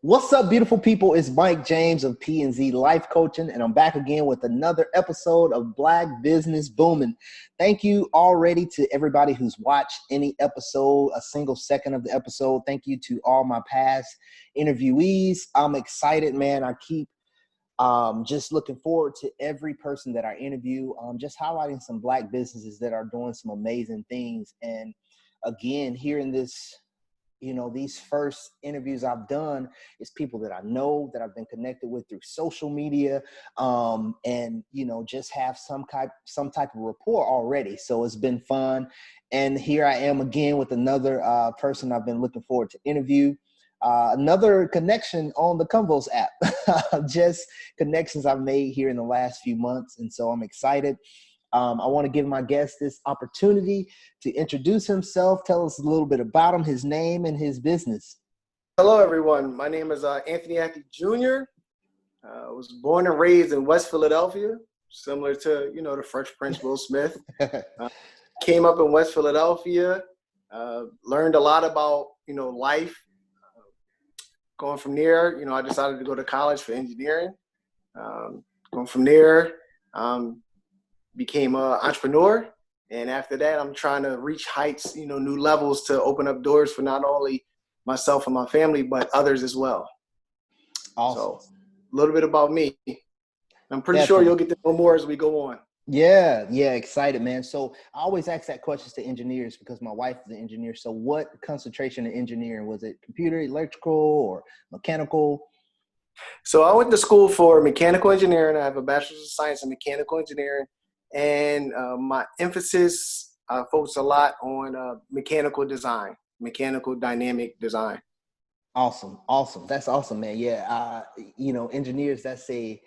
What's up, beautiful people? It's Mike James of P&Z Life Coaching, and I'm back again with another episode of Black Business Booming. Thank you already to everybody who's watched any episode, a single second of the episode. Thank you to all my past interviewees. I'm excited, man. I keep just looking forward to every person that I interview, just highlighting some Black businesses that are doing some amazing things. And again, hearing this, these first interviews I've done is people that I know, that I've been connected with through social media, and just have some type of rapport already. So it's been fun. And here I am again with another person I've been looking forward to interview. Another connection on the Convos app, just connections I've made here in the last few months. And so I'm excited. I want to give my guest this opportunity to introduce himself, tell us a little bit about him, his name, and his business. Hello, everyone. My name is Anthony Ackey Jr. I was born and raised in West Philadelphia, similar to, the Fresh Prince Will Smith. Came up in West Philadelphia, learned a lot about, life. Going from there, I decided to go to college for engineering. Going from there, became an entrepreneur. And after that, I'm trying to reach heights, new levels to open up doors for not only myself and my family, but others as well. Awesome. So a little bit about me. I'm pretty sure you'll get to know more as we go on. Yeah, excited, man. So I always ask that question to engineers because my wife is an engineer. So what concentration in engineering? Was it computer, electrical, or mechanical? So I went to school for mechanical engineering. I have a bachelor's of science in mechanical engineering. And my emphasis focused a lot on mechanical design, mechanical dynamic design. Awesome. That's awesome, man. Yeah. Engineers, that's a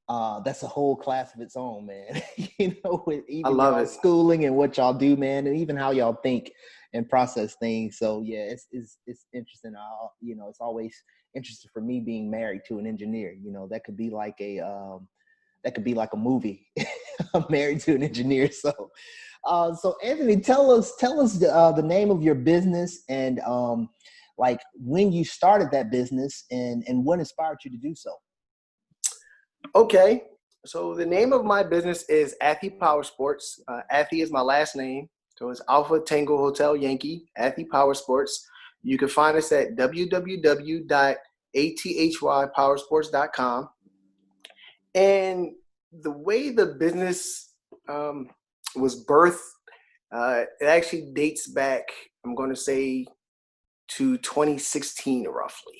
whole class of its own, man. With even I love y'all it. Schooling and what y'all do, man, and even how y'all think and process things. So yeah, it's interesting. It's always interesting for me being married to an engineer. That could be like a movie. I'm married to an engineer. So Anthony, tell us the name of your business and like when you started that business and what inspired you to do so. Okay. So the name of my business is Athey Power Sports. Athey is my last name. So it's Alpha Tango Hotel Yankee, Athey Power Sports. You can find us at www.athypowersports.com. And the way the business was birthed, it actually dates back, I'm going to say, to 2016 roughly.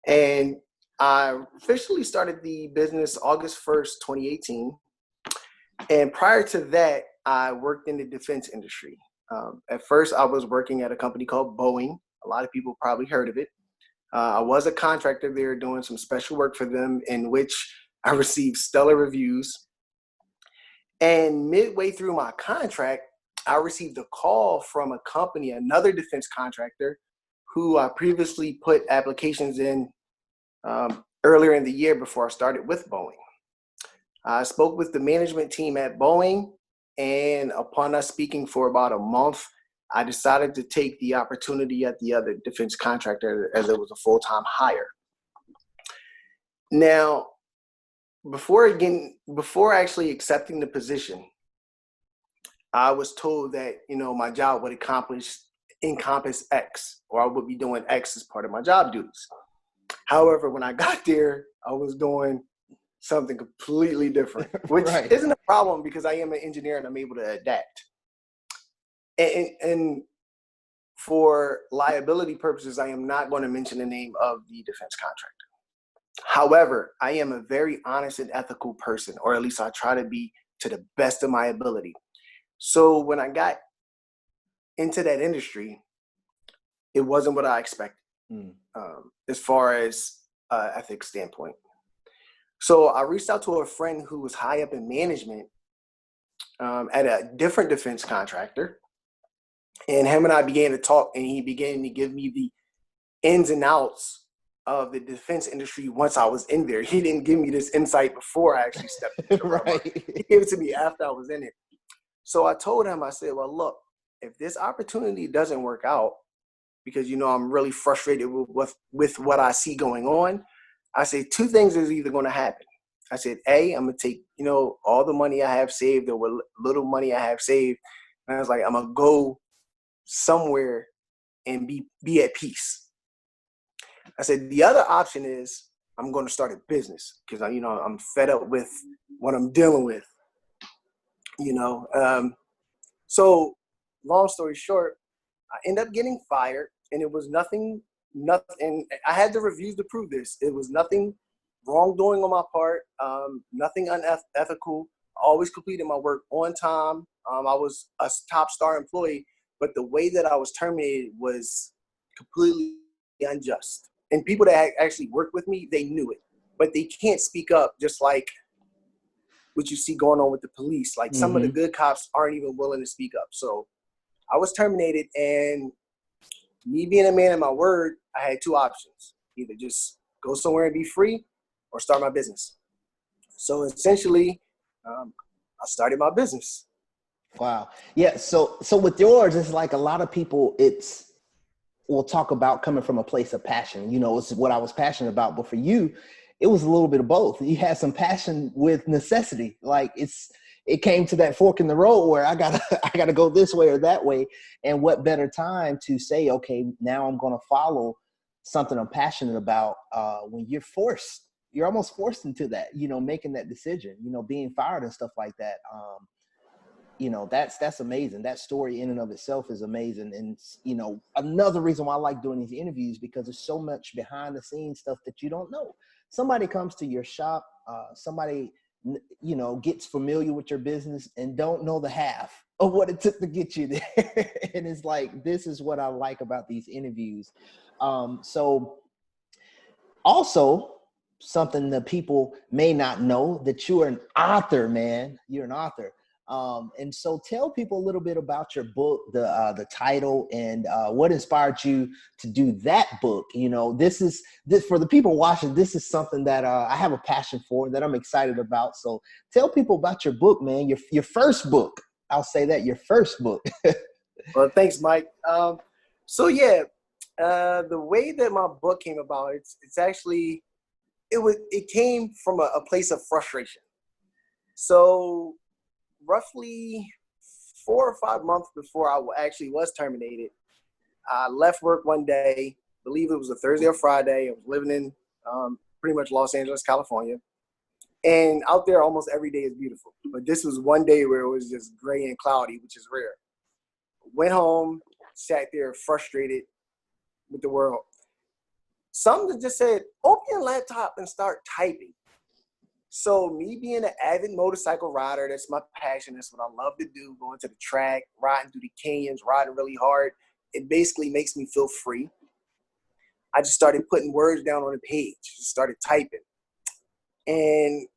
And I officially started the business August 1st, 2018. And prior to that, I worked in the defense industry. At first, I was working at a company called Boeing. A lot of people probably heard of it. I was a contractor there doing some special work for them in which I received stellar reviews. And midway through my contract, I received a call from a company, another defense contractor, who I previously put applications in earlier in the year before I started with Boeing. I spoke with the management team at Boeing, and upon us speaking for about a month, I decided to take the opportunity at the other defense contractor as it was a full-time hire. Now, before actually accepting the position, I was told that, my job would encompass X, or I would be doing X as part of my job duties. However, when I got there, I was doing something completely different, which Right. Isn't a problem because I am an engineer and I'm able to adapt. And for liability purposes, I am not going to mention the name of the defense contractor. However, I am a very honest and ethical person, or at least I try to be to the best of my ability. So when I got into that industry, it wasn't what I expected as far as ethics standpoint. So I reached out to a friend who was high up in management at a different defense contractor. And him and I began to talk, and he began to give me the ins and outs of the defense industry once I was in there. He didn't give me this insight before I actually stepped into the Right. He gave it to me after I was in it. So I told him, I said, well, look, if this opportunity doesn't work out, because, I'm really frustrated with what I see going on. I said, two things is either going to happen. I said, A, I'm going to take, all the money I have saved or what little money I have saved. And I was like, I'm going to go somewhere and be at peace. I said, the other option is I'm going to start a business because, I'm fed up with what I'm dealing with, So long story short, I ended up getting fired, and it was nothing, and I had the reviews to prove this. It was nothing wrongdoing on my part, nothing unethical. I always completed my work on time. I was a top star employee, but the way that I was terminated was completely unjust. And people that actually worked with me, they knew it, but they can't speak up, just like what you see going on with the police. Like some of the good cops aren't even willing to speak up. So I was terminated, and me being a man of my word, I had two options: either just go somewhere and be free, or start my business. So essentially, I started my business. Wow. Yeah. So with yours, it's like a lot of people, we'll talk about coming from a place of passion. It's what I was passionate about. But for you, it was a little bit of both. You had some passion with necessity. Like it came to that fork in the road where I gotta go this way or that way. And what better time to say, okay, now I'm going to follow something I'm passionate about, when you're almost forced into that, making that decision, being fired and stuff like that. That's amazing. That story in and of itself is amazing. And, another reason why I like doing these interviews, because there's so much behind the scenes stuff that you don't know. Somebody comes to your shop, somebody, gets familiar with your business and don't know the half of what it took to get you there. And it's like, this is what I like about these interviews. So also something that people may not know, that you are an author, man. You're an author. And so tell people a little bit about your book, the title, and what inspired you to do that book. This for the people watching, this is something that I have a passion for, that I'm excited about. So tell people about your book, man, your first book. I'll say that, your first book. Well, thanks, Mike. The way that my book came about, it's actually, it came from a place of frustration. So roughly 4 or 5 months before I actually was terminated, I left work one day. I believe it was a Thursday or Friday. I was living in pretty much Los Angeles, California. And out there, almost every day is beautiful. But this was one day where it was just gray and cloudy, which is rare. Went home, sat there frustrated with the world. Something just said, open your laptop and start typing. So me being an avid motorcycle rider, that's my passion. That's what I love to do, going to the track, riding through the canyons, riding really hard. It basically makes me feel free. I just started putting words down on a page, just started typing. And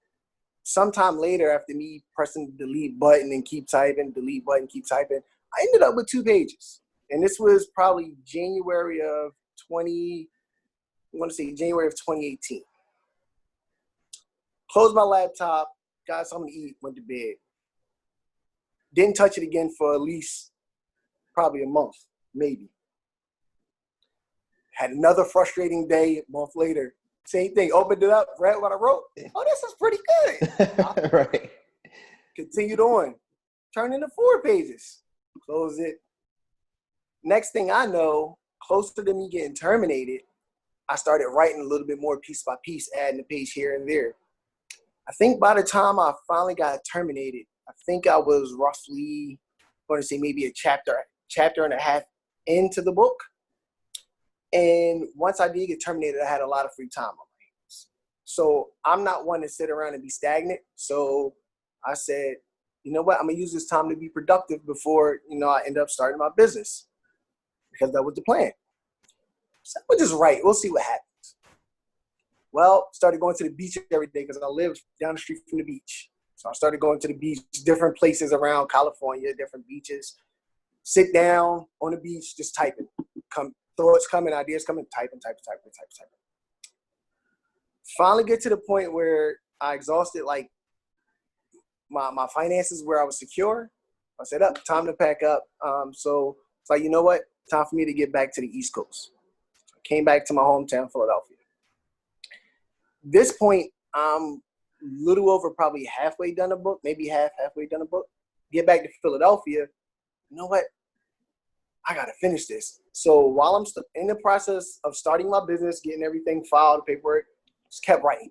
sometime later, after me pressing the delete button and keep typing, delete button, keep typing, I ended up with 2 pages. And this was probably January of 2018. Closed my laptop, got something to eat, went to bed. Didn't touch it again for at least probably a month, maybe. Had another frustrating day a month later. Same thing, opened it up, read what I wrote. Oh, this is pretty good. Right. Continued on. Turned into 4 pages. Close it. Next thing I know, closer to me getting terminated, I started writing a little bit more piece by piece, adding a page here and there. I think by the time I finally got terminated, I think I was roughly going to say maybe a chapter and a half into the book. And once I did get terminated, I had a lot of free time on my hands. So I'm not one to sit around and be stagnant. So I said, you know what, I'm going to use this time to be productive before, I end up starting my business, because that was the plan. So we'll just write. We'll see what happens. Well, started going to the beach every day because I lived down the street from the beach. So I started going to the beach, different places around California, different beaches. Sit down on the beach, just typing. Thoughts coming, ideas coming, typing. Finally get to the point where I exhausted like my finances, where I was secure. I said, time to pack up. So it's like, you know what? time for me to get back to the East Coast. I came back to my hometown, Philadelphia. This point, I'm little over probably halfway done a book, maybe halfway done a book. Get back to Philadelphia. You know what? I got to finish this. So while I'm in the process of starting my business, getting everything filed, paperwork, just kept writing.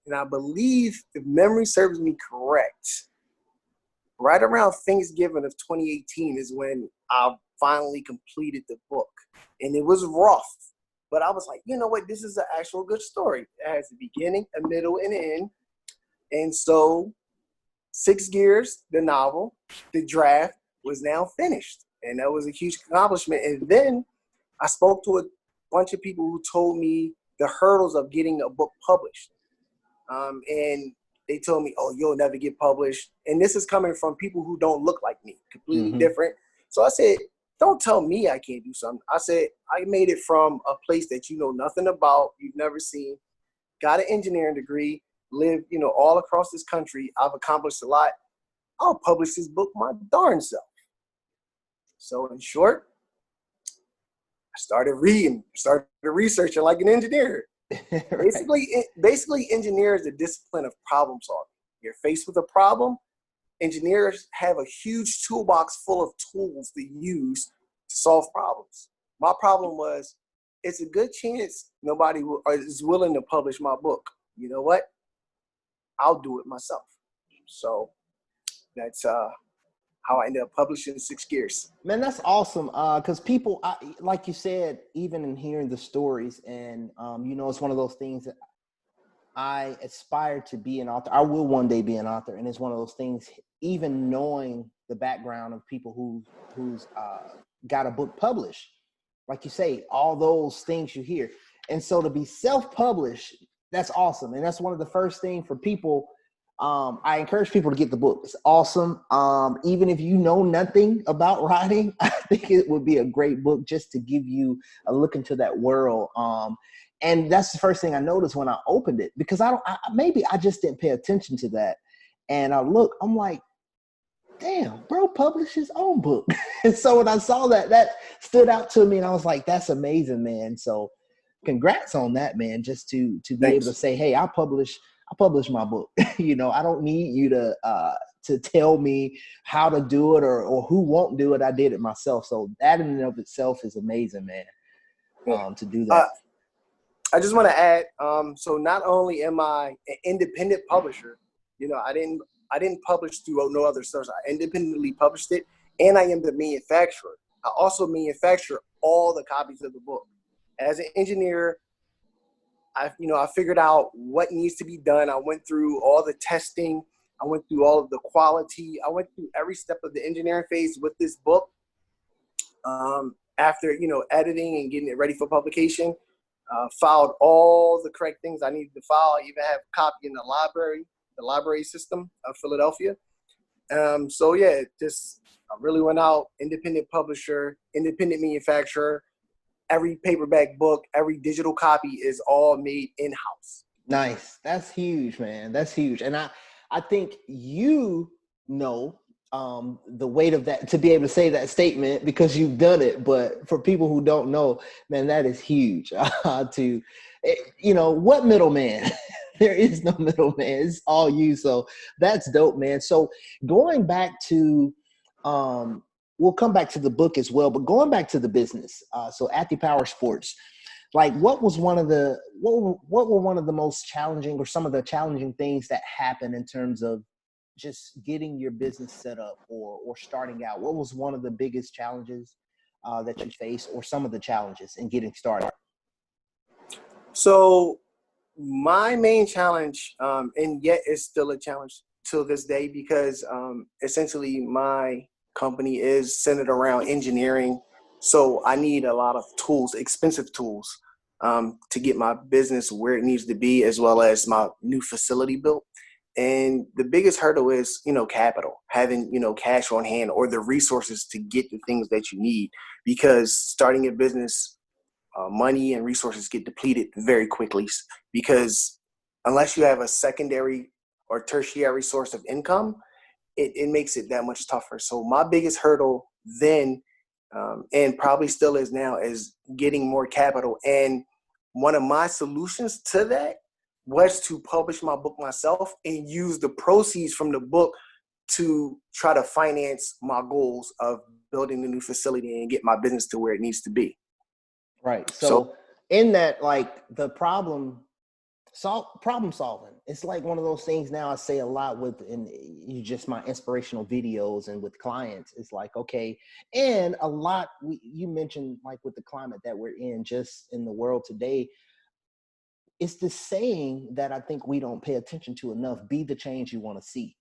And I believe, if memory serves me correct, right around Thanksgiving of 2018 is when I finally completed the book. And it was rough, but I was like, you know what? This is an actual good story. It has a beginning, a middle, and an end. And so 6 Gears, the novel, the draft was now finished. And that was a huge accomplishment. And then I spoke to a bunch of people who told me the hurdles of getting a book published. And they told me, oh, you'll never get published. And this is coming from people who don't look like me, completely different. So I said, don't tell me I can't do something. I said, I made it from a place that you know nothing about, you've never seen, got an engineering degree, lived, all across this country. I've accomplished a lot. I'll publish this book my darn self. So in short, I started reading, started researching like an engineer. Right. Basically, engineer is the discipline of problem solving. You're faced with a problem. Engineers have a huge toolbox full of tools to use to solve problems. My problem was, it's a good chance nobody is willing to publish my book. You know what? I'll do it myself. So that's how I ended up publishing 6 Gears. Man, that's awesome. Because people, like you said, even in hearing the stories, and it's one of those things that I aspire to be an author. I will one day be an author, and it's one of those things. Even knowing the background of people who's got a book published, like you say, all those things you hear, and so to be self-published, that's awesome, and that's one of the first things for people. I encourage people to get the book. It's awesome. Even if you know nothing about writing, I think it would be a great book just to give you a look into that world. And that's the first thing I noticed when I opened it, because maybe I just didn't pay attention to that. And I'm like, damn, bro published his own book. And so when I saw that stood out to me, and I was like, that's amazing, man. So congrats on that, man, just to be able to say, hey, I published my book. I don't need you to tell me how to do it or who won't do it. I did it myself. So that in and of itself is amazing, man, to do that. I just want to add, so not only am I an independent publisher, I didn't publish through no other source. I independently published it, and I am the manufacturer. I also manufacture all the copies of the book. As an engineer, I figured out what needs to be done. I went through all the testing. I went through all of the quality. I went through every step of the engineering phase with this book. After, editing and getting it ready for publication, filed all the correct things I needed to file. I even have a copy in the library system of Philadelphia. So yeah, I really went out, independent publisher, independent manufacturer. Every paperback book, every digital copy is all made in-house. Nice. That's huge, man. That's huge. And I think the weight of that, to be able to say that statement, because you've done it. But for people who don't know, man, that is huge. What middleman? There is no middleman. It's all you. So that's dope, man. So going back to, we'll come back to the book as well, but going back to the business. So Athi Power Sports, like what were one of the most challenging, or some of the challenging things that happened in terms of just getting your business set up or starting out? What was one of the biggest challenges that you faced, or some of the challenges in getting started? So my main challenge, and yet it's still a challenge till this day, because essentially my company is centered around engineering. So I need a lot of tools, expensive tools, to get my business where it needs to be, as well as my new facility built. And the biggest hurdle is, capital, having, cash on hand or the resources to get the things that you need, because starting a business, money and resources get depleted very quickly, because unless you have a secondary or tertiary source of income, it makes it that much tougher. So my biggest hurdle then and probably still is now, is getting more capital. And one of my solutions to that was to publish my book myself and use the proceeds from the book to try to finance my goals of building the new facility and get my business to where it needs to be. Right. So in that, like the problem solving, it's like one of those things now I say a lot with, in you just my inspirational videos and with clients. It's like, okay. And a lot, you mentioned like with the climate that we're in, just in the world today, it's the saying that I think we don't pay attention to enough: be the change you want to see.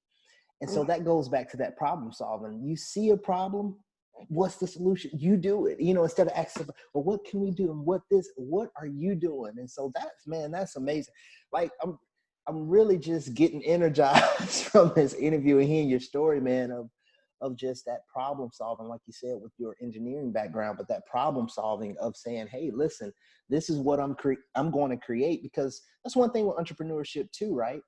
And so that goes back to that problem solving. You see a problem, what's the solution? You do it, instead of asking, well, what can we do? And what are you doing? And so that's amazing. Like I'm really just getting energized from this interview and hearing your story, man, of just that problem solving, like you said, with your engineering background, but that problem solving of saying, hey, listen, this is what I'm going to create. Because that's one thing with entrepreneurship too, right?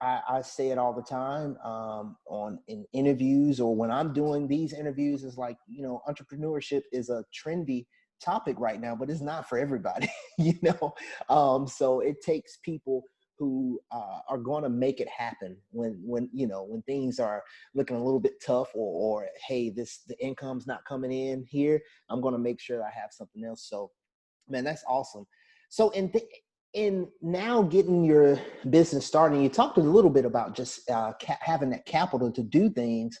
I say it all the time in interviews, or when I'm doing these interviews, is like, entrepreneurship is a trendy topic right now, but it's not for everybody, so it takes people who are going to make it happen when things are looking a little bit tough, or hey, the income's not coming in here, I'm going to make sure I have something else. So, man, that's awesome. So in now getting your business started, you talked a little bit about just having that capital to do things.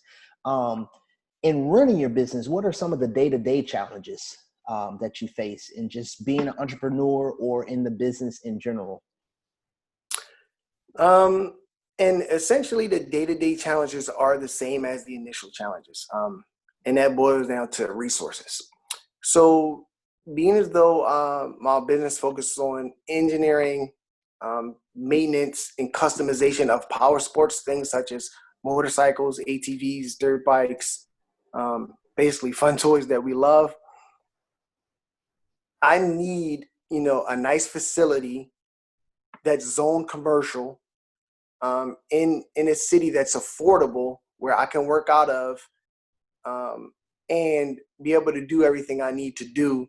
In running your business, what are some of the day-to-day challenges that you face in just being an entrepreneur or in the business in general? And essentially the day-to-day challenges are the same as the initial challenges. And that boils down to resources. So being as though my business focuses on engineering, maintenance, and customization of power sports, things such as motorcycles, ATVs, dirt bikes, basically fun toys that we love, I need, a nice facility that's zone commercial, in a city that's affordable, where I can work out of, and be able to do everything I need to do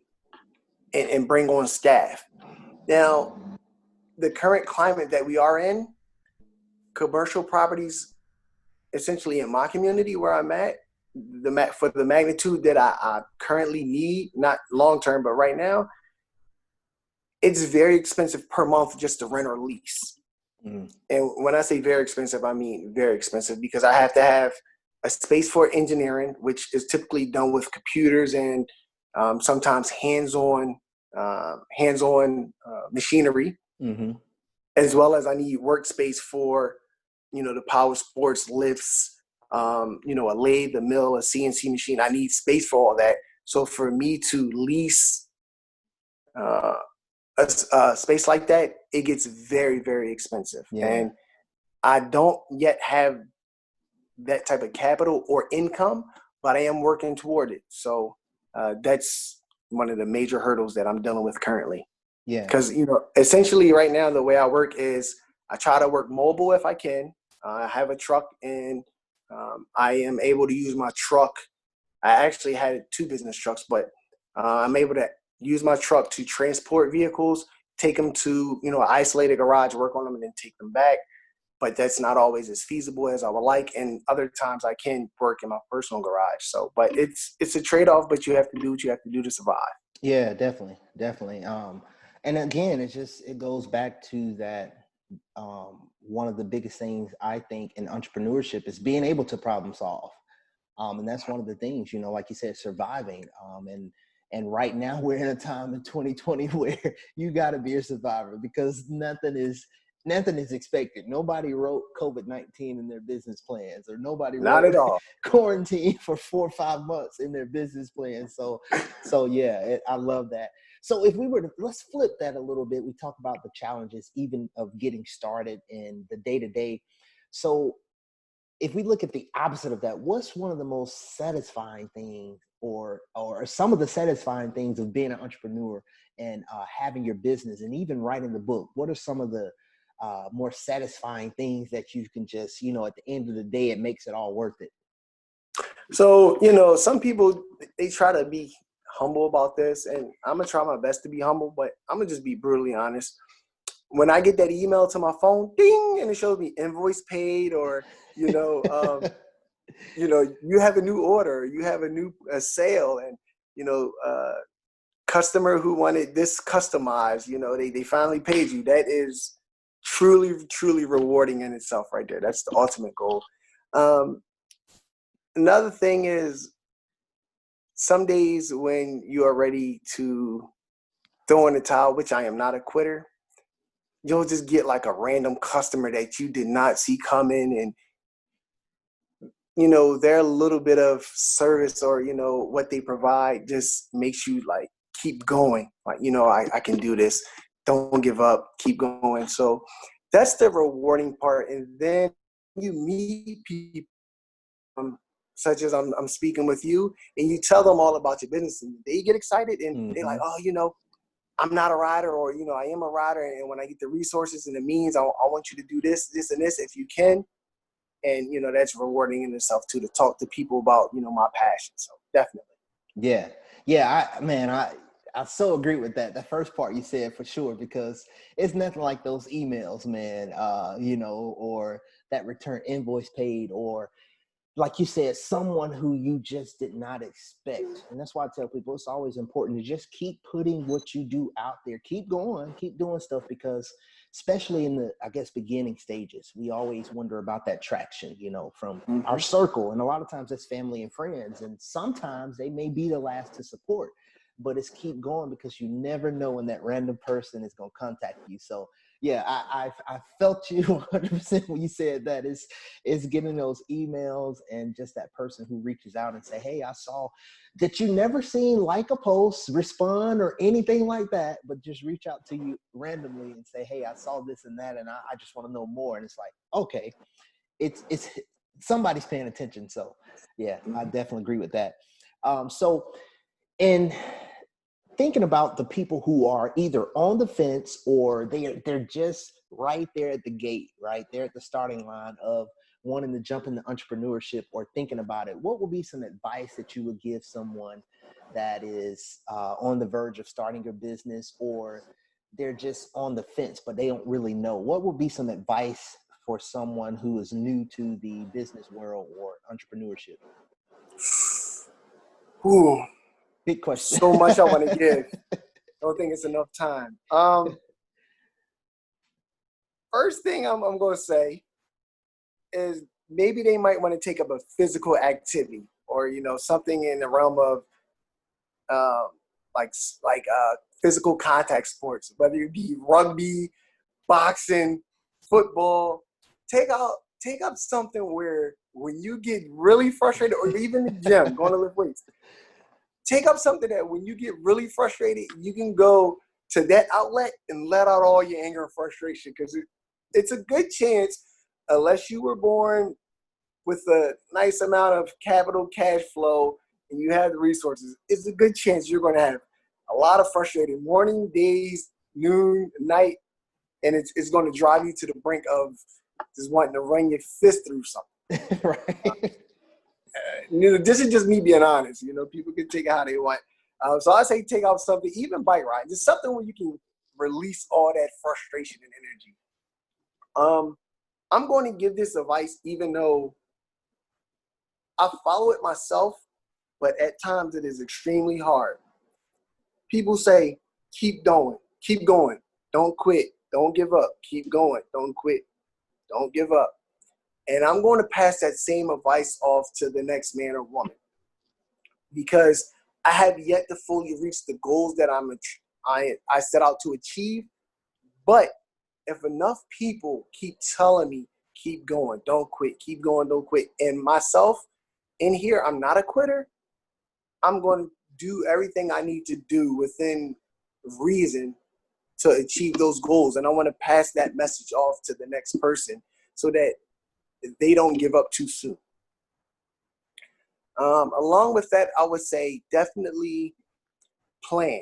and bring on staff. Now, the current climate that we are in, commercial properties, essentially in my community where I'm at, for the magnitude that I currently need, not long term, but right now, it's very expensive per month just to rent or lease. Mm. And when I say very expensive, I mean very expensive, because I have to have a space for engineering, which is typically done with computers and sometimes hands-on machinery, mm-hmm. as well as I need workspace for, the power sports lifts, a lathe, a mill, a CNC machine. I need space for all that. So for me to lease a space like that, it gets very, very expensive. Yeah. And I don't yet have that type of capital or income, but I am working toward it. So that's one of the major hurdles that I'm dealing with currently. Yeah. Because, essentially right now, the way I work is I try to work mobile if I can. I have a truck, and I am able to use my truck. I actually had 2 business trucks, but I'm able to use my truck to transport vehicles, take them to, an isolated garage, work on them, and then take them back. But that's not always as feasible as I would like. And other times I can work in my personal garage. So, but it's a trade-off, but you have to do what you have to do to survive. Yeah, definitely. And again, it goes back to that. One of the biggest things I think in entrepreneurship is being able to problem solve. And that's one of the things, like you said, surviving. And right now we're in a time in 2020 where you got to be a survivor, because nothing is expected. Nobody wrote COVID-19 in their business plans, or nobody not wrote at all quarantine for 4 or 5 months in their business plans. So yeah, I love that. So if let's flip that a little bit. We talk about the challenges even of getting started in the day-to-day. So if we look at the opposite of that, what's one of the most satisfying things, or some of the satisfying things of being an entrepreneur and having your business and even writing the book? What are some of the more satisfying things that you can just, at the end of the day, it makes it all worth it? So, some people, they try to be humble about this, and I'm going to try my best to be humble, but I'm going to just be brutally honest. When I get that email to my phone, ding, and it shows me invoice paid, or, you have a new order, you have a sale, and, customer who wanted this customized, they finally paid you. That is truly, truly rewarding in itself right there. That's the ultimate goal. Another thing is, some days when you are ready to throw in the towel, which I am not a quitter, you'll just get like a random customer that you did not see coming, and their little bit of service, or what they provide, just makes you like keep going. Like, I can do this. Don't give up. Keep going. So that's the rewarding part. And then you meet people, such as I'm speaking with you, and you tell them all about your business, and they get excited, and they're like, oh, I'm not a rider, or, I am a rider. And when I get the resources and the means, I want you to do this, this, and this if you can. And, that's rewarding in itself too, to talk to people about, my passion. So definitely. Yeah. Yeah. I so agree with that. The first part you said for sure, because it's nothing like those emails, man, or that return invoice paid, or like you said, someone who you just did not expect. And that's why I tell people it's always important to just keep putting what you do out there. Keep going, keep doing stuff, because especially in the, I guess, beginning stages, we always wonder about that traction, from our circle. And a lot of times that's family and friends. And sometimes they may be the last to support, but it's keep going, because you never know when that random person is going to contact you. So yeah, I felt you 100% when you said that. Is getting those emails, and just that person who reaches out and say, hey, I saw that you never seen like a post, respond, or anything like that, but just reach out to you randomly and say, hey, I saw this and that, and I just want to know more. And it's like, okay, it's somebody's paying attention. So yeah, I definitely agree with that. So in thinking about the people who are either on the fence, or they're just right there at the gate, right there at the starting line of wanting to jump into entrepreneurship or thinking about it, what would be some advice that you would give someone that is on the verge of starting a business, or they're just on the fence but they don't really know? What would be some advice for someone who is new to the business world or entrepreneurship? Ooh, Big question. so much I want to give. Don't think it's enough time. First thing I'm going to say is, maybe they might want to take up a physical activity, or, something in the realm of like physical contact sports, whether it be rugby, boxing, football. Take up something where, when you get really frustrated, or even the gym, going to lift weights, take up something that when you get really frustrated, you can go to that outlet and let out all your anger and frustration. Because it's a good chance, unless you were born with a nice amount of capital cash flow and you have the resources, it's a good chance you're going to have a lot of frustrated morning, days, noon, night, and it's going to drive you to the brink of just wanting to run your fist through something. Right. This is just me being honest. People can take it how they want. So I say take out something, even bike ride, just something where you can release all that frustration and energy. I'm going to give this advice, even though I follow it myself, but at times it is extremely hard. People say, keep going, don't quit, don't give up, keep going, don't quit, don't give up. And I'm going to pass that same advice off to the next man or woman, because I have yet to fully reach the goals that I set out to achieve. But if enough people keep telling me, keep going, don't quit, keep going, don't quit, and myself in here, I'm not a quitter, I'm going to do everything I need to do within reason to achieve those goals. And I want to pass that message off to the next person, so that they don't give up too soon. Along with that, I would say definitely plan.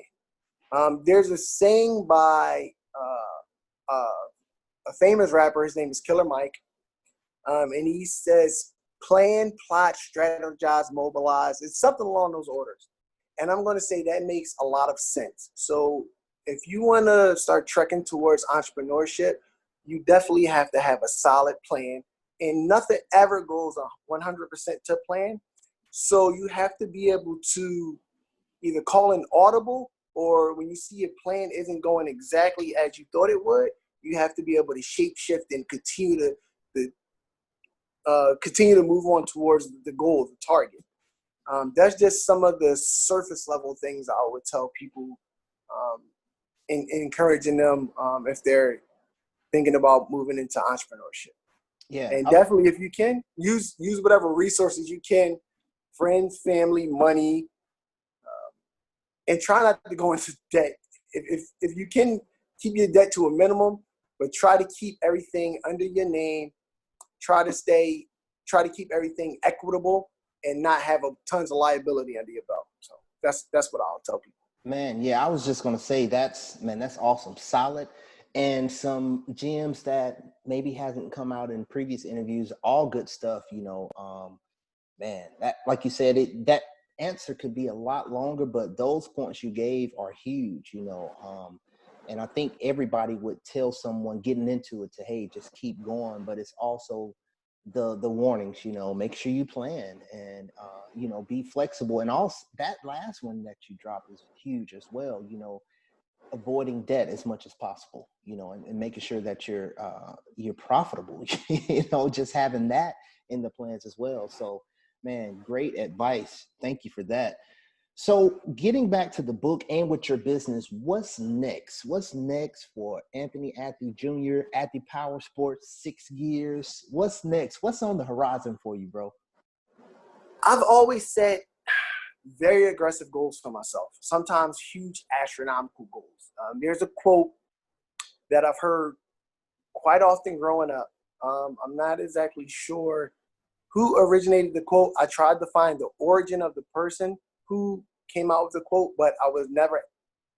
There's a saying by a famous rapper. His name is Killer Mike. And he says, plan, plot, strategize, mobilize. It's something along those orders. And I'm going to say that makes a lot of sense. So if you want to start trekking towards entrepreneurship, you definitely have to have a solid plan. And nothing ever goes 100% to plan. So you have to be able to either call an audible, or when you see a plan isn't going exactly as you thought it would, you have to be able to shape shift and continue to move on towards the goal, the target. That's just some of the surface level things I would tell people, encouraging them if they're thinking about moving into entrepreneurship. Yeah. And definitely, if you can, use whatever resources you can, friends, family, money, and try not to go into debt. If you can, keep your debt to a minimum, but try to keep everything under your name. Try to keep everything equitable and not have tons of liability under your belt. So that's what I'll tell people. Man, yeah, I was just gonna say that's awesome, solid, and some gems that maybe hasn't come out in previous interviews. All good stuff, man. That, like you said, that answer could be a lot longer, but those points you gave are huge, and I think everybody would tell someone getting into it to, hey, just keep going. But it's also the warnings, make sure you plan and be flexible. And also that last one that you dropped is huge as well, avoiding debt as much as possible, and making sure that you're profitable, just having that in the plans as well. So, man, great advice. Thank you for that. So getting back to the book and with your business, what's next? What's next for Anthony Athey Jr., Athey Power Sports, 6 Gears? What's next? What's on the horizon for you, bro? I've always set very aggressive goals for myself, sometimes huge astronomical goals. There's a quote that I've heard quite often growing up. I'm not exactly sure who originated the quote. I tried to find the origin of the person who came out with the quote, but I was never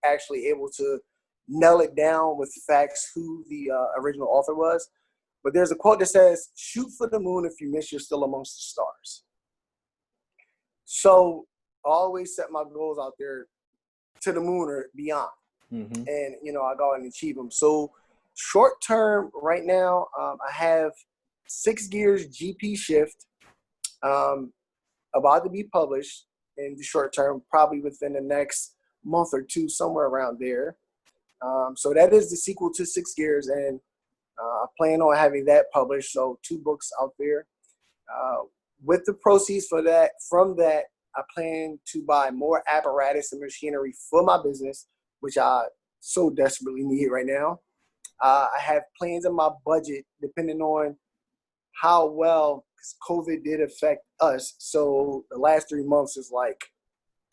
actually able to nail it down with facts who the original author was. But there's a quote that says, "Shoot for the moon. If you miss, you're still amongst the stars." So I always set my goals out there to the moon or beyond. Mm-hmm. And, I go and achieve them. So short term right now, I have 6 Gears GP Shift about to be published in the short term, probably within the next month or two, somewhere around there. So that is the sequel to 6 Gears, and I plan on having that published. So 2 books out there. With the proceeds from that, I plan to buy more apparatus and machinery for my business, which I so desperately need right now. I have plans in my budget depending on how well, because COVID did affect us. So the last 3 months is like,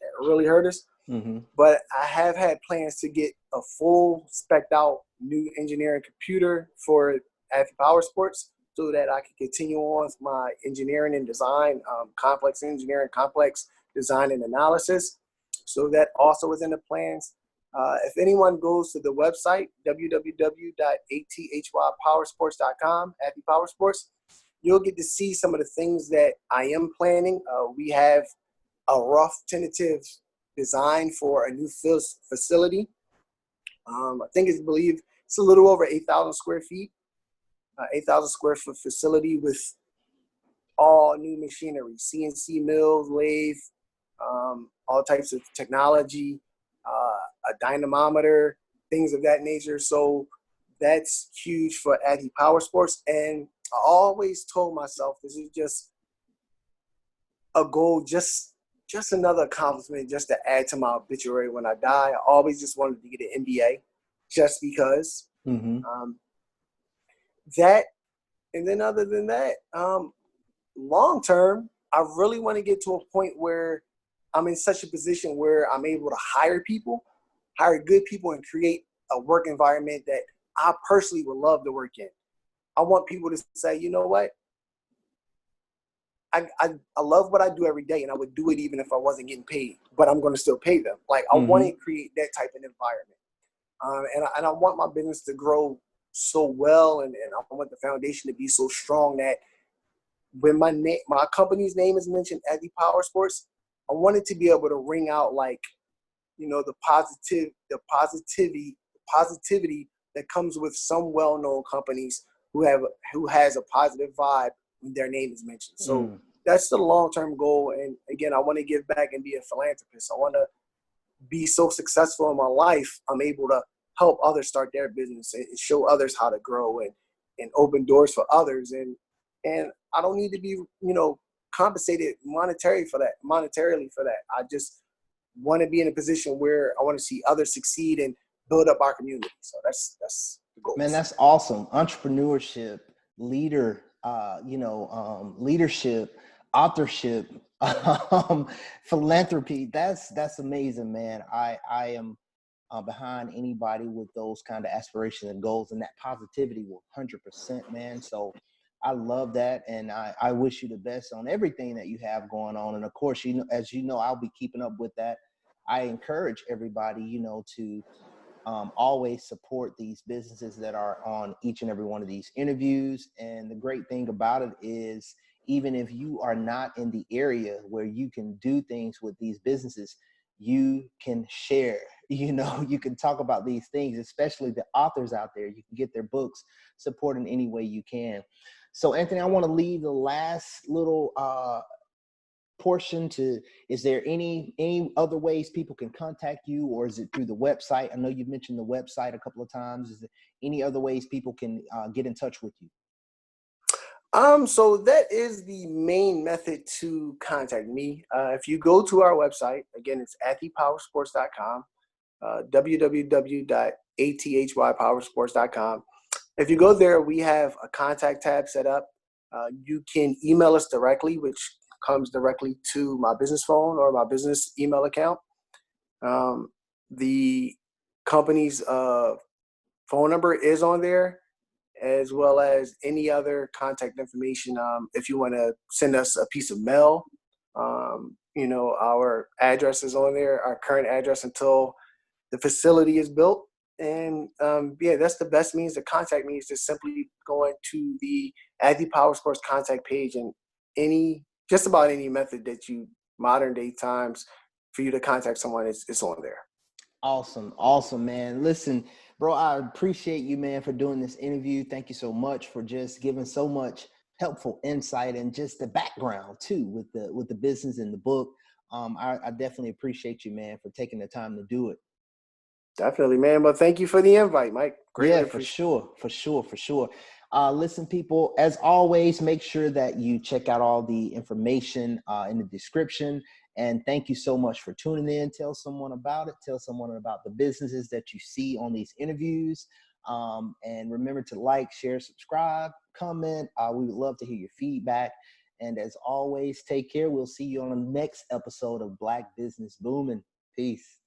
that really hurt us. Mm-hmm. But I have had plans to get a full spec'd out new engineering computer for Athey Power Sports so that I can continue on with my engineering and design, complex engineering, complex design and analysis. So that also is in the plans. If anyone goes to the website, www.athypowersports.com, Athey Power Sports, you'll get to see some of the things that I am planning. We have a rough tentative design for a new facility. I believe it's a little over 8,000 square feet, 8,000 square foot facility with all new machinery, CNC mills, lathe, all types of technology, a dynamometer, things of that nature. So that's huge for Athey Power Sports. And I always told myself this is just a goal, just another accomplishment, just to add to my obituary when I die. I always just wanted to get an MBA, just because. Mm-hmm. That, and then other than that, long term, I really want to get to a point where I'm in such a position where I'm able to hire good people, and create a work environment that I personally would love to work in. I want people to say, you know what? I love what I do every day, and I would do it even if I wasn't getting paid, but I'm going to still pay them. Like, I want to create that type of environment. And I want my business to grow so well, and I want the foundation to be so strong that when my company's name is mentioned at the Power Sports, I wanted to be able to ring out like, the positivity that comes with some well-known companies who has a positive vibe when their name is mentioned. So that's the long-term goal. And again, I want to give back and be a philanthropist. I want to be so successful in my life, I'm able to help others start their business and show others how to grow and open doors for others. And I don't need to be, compensated monetarily for that. I just want to be in a position where I want to see others succeed and build up our community. So that's the goal. Man, that's awesome. Entrepreneurship, leadership, authorship, philanthropy. That's amazing, man. I am behind anybody with those kind of aspirations and goals, and that positivity will 100%, man. So I love that, and I wish you the best on everything that you have going on. And of course, as you know, I'll be keeping up with that. I encourage everybody, to always support these businesses that are on each and every one of these interviews. And the great thing about it is, even if you are not in the area where you can do things with these businesses, you can share, you can talk about these things, especially the authors out there. You can get their books, support in any way you can. So Anthony, I want to leave the last little portion to, is there any other ways people can contact you, or is it through the website? I know you've mentioned the website a couple of times. Is there any other ways people can get in touch with you? So that is the main method to contact me. If you go to our website, again, it's athypowersports.com, www.athypowersports.com. If you go there, we have a contact tab set up. You can email us directly, which comes directly to my business phone or my business email account. The company's phone number is on there, as well as any other contact information. If you want to send us a piece of mail, our address is on there, our current address until the facility is built. And that's the best means to contact me, is just simply going to the Athy Power Sports contact page, and just about any method that modern day times for you to contact someone, it's on there. Awesome, man. Listen, bro, I appreciate you, man, for doing this interview. Thank you so much for just giving so much helpful insight and just the background too with the business and the book. I definitely appreciate you, man, for taking the time to do it. Definitely, man. But thank you for the invite, Mike. Greatly appreciate it. For sure. Listen, people, as always, make sure that you check out all the information in the description. And thank you so much for tuning in. Tell someone about it. Tell someone about the businesses that you see on these interviews. And remember to like, share, subscribe, comment. We would love to hear your feedback. And as always, take care. We'll see you on the next episode of Black Business Booming. Peace.